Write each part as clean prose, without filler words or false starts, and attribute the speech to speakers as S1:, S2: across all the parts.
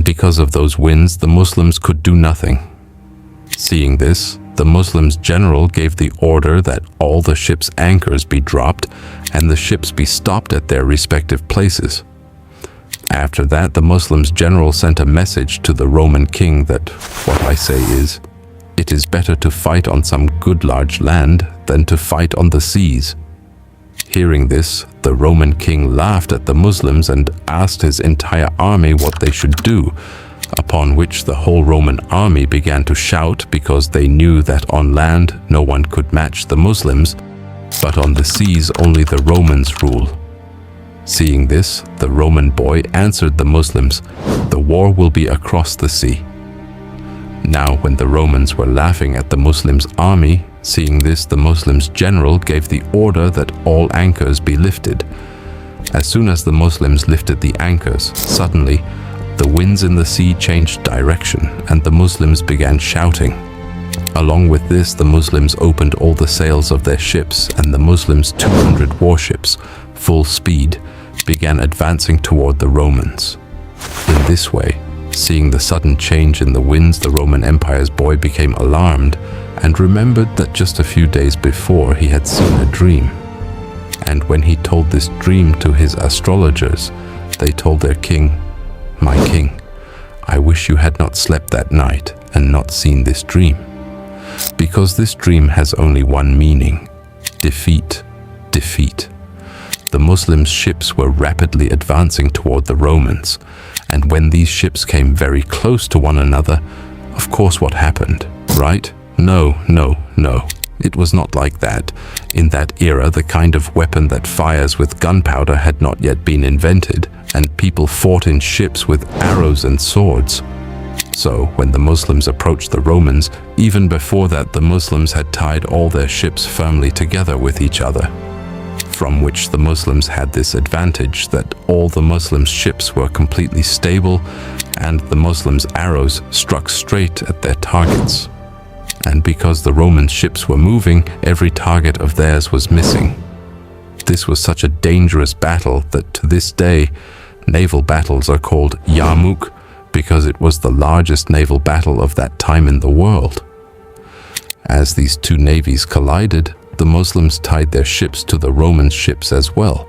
S1: because of those winds, the Muslims could do nothing. Seeing this, the Muslims' general gave the order that all the ships' anchors be dropped and the ships be stopped at their respective places. After that, the Muslims' general sent a message to the Roman king that what I say is, it is better to fight on some good large land than to fight on the seas. Hearing this, the Roman king laughed at the Muslims and asked his entire army what they should do, upon which the whole Roman army began to shout because they knew that on land no one could match the Muslims, but on the seas only the Romans rule. Seeing this, the Roman boy answered the Muslims, "The war will be across the sea." Now when the Romans were laughing at the Muslims' army, seeing this, the Muslims' general gave the order that all anchors be lifted. As soon as the Muslims lifted the anchors, suddenly the winds in the sea changed direction and the Muslims began shouting. Along with this, the Muslims opened all the sails of their ships, and the Muslims' 200 warships, full speed, began advancing toward the Romans. In this way, seeing the sudden change in the winds, the Roman Empire's boy became alarmed and remembered that just a few days before he had seen a dream. And when he told this dream to his astrologers, they told their king, "My king, I wish you had not slept that night and not seen this dream. Because this dream has only one meaning: defeat, defeat." The Muslims' ships were rapidly advancing toward the Romans, and when these ships came very close to one another, of course what happened, right? No. It was not like that. In that era, the kind of weapon that fires with gunpowder had not yet been invented, and people fought in ships with arrows and swords. So, when the Muslims approached the Romans, even before that the Muslims had tied all their ships firmly together with each other, from which the Muslims had this advantage that all the Muslims' ships were completely stable and the Muslims' arrows struck straight at their targets. And because the Roman ships were moving, every target of theirs was missing. This was such a dangerous battle that to this day, naval battles are called Yarmouk, because it was the largest naval battle of that time in the world. As these two navies collided, the Muslims tied their ships to the Roman ships as well,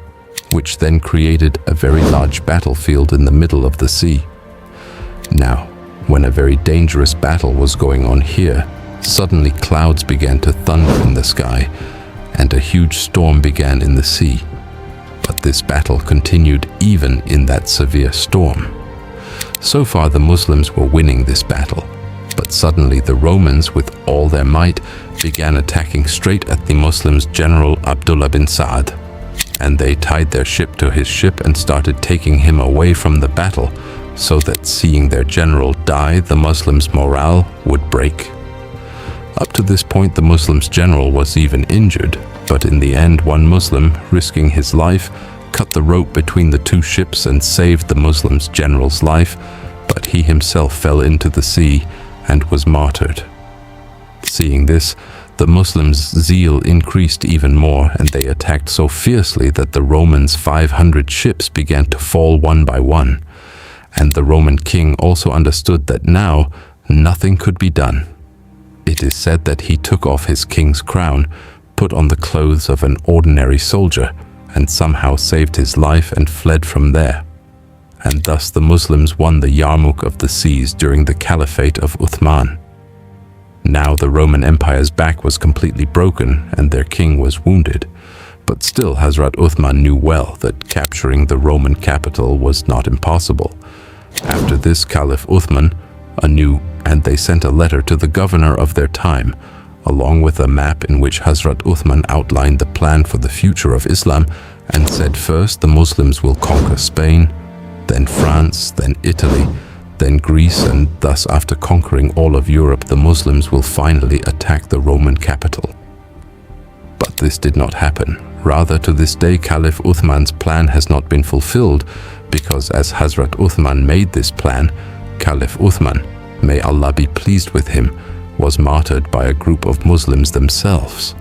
S1: which then created a very large battlefield in the middle of the sea. Now, when a very dangerous battle was going on here, suddenly clouds began to thunder in the sky, and a huge storm began in the sea. But this battle continued even in that severe storm. So far the Muslims were winning this battle, but suddenly the Romans, with all their might, began attacking straight at the Muslims' general Abdullah bin Sa'ad, and they tied their ship to his ship and started taking him away from the battle, so that seeing their general die, the Muslims' morale would break. Up to this point, the Muslims' general was even injured, but in the end, one Muslim, risking his life, cut the rope between the two ships and saved the Muslims' general's life, but he himself fell into the sea and was martyred. Seeing this, the Muslims' zeal increased even more, and they attacked so fiercely that the Romans' 500 ships began to fall one by one. And the Roman king also understood that now nothing could be done. It is said that he took off his king's crown, put on the clothes of an ordinary soldier, and somehow saved his life and fled from there. And thus the Muslims won the Yarmouk of the seas during the Caliphate of Uthman. Now the Roman Empire's back was completely broken and their king was wounded, but still Hazrat Uthman knew well that capturing the Roman capital was not impossible. After this, Caliph Uthman and they sent a letter to the governor of their time, along with a map in which Hazrat Uthman outlined the plan for the future of Islam and said first the Muslims will conquer Spain, then France, then Italy, then Greece, and thus after conquering all of Europe, the Muslims will finally attack the Roman capital. But this did not happen. Rather, to this day, Caliph Uthman's plan has not been fulfilled, because as Hazrat Uthman made this plan, Caliph Uthman, may Allah be pleased with him, was martyred by a group of Muslims themselves.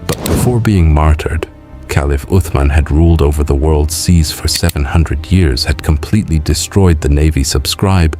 S1: But before being martyred, Caliph Uthman had ruled over the world's seas for 700 years, had completely destroyed the navy. Subscribe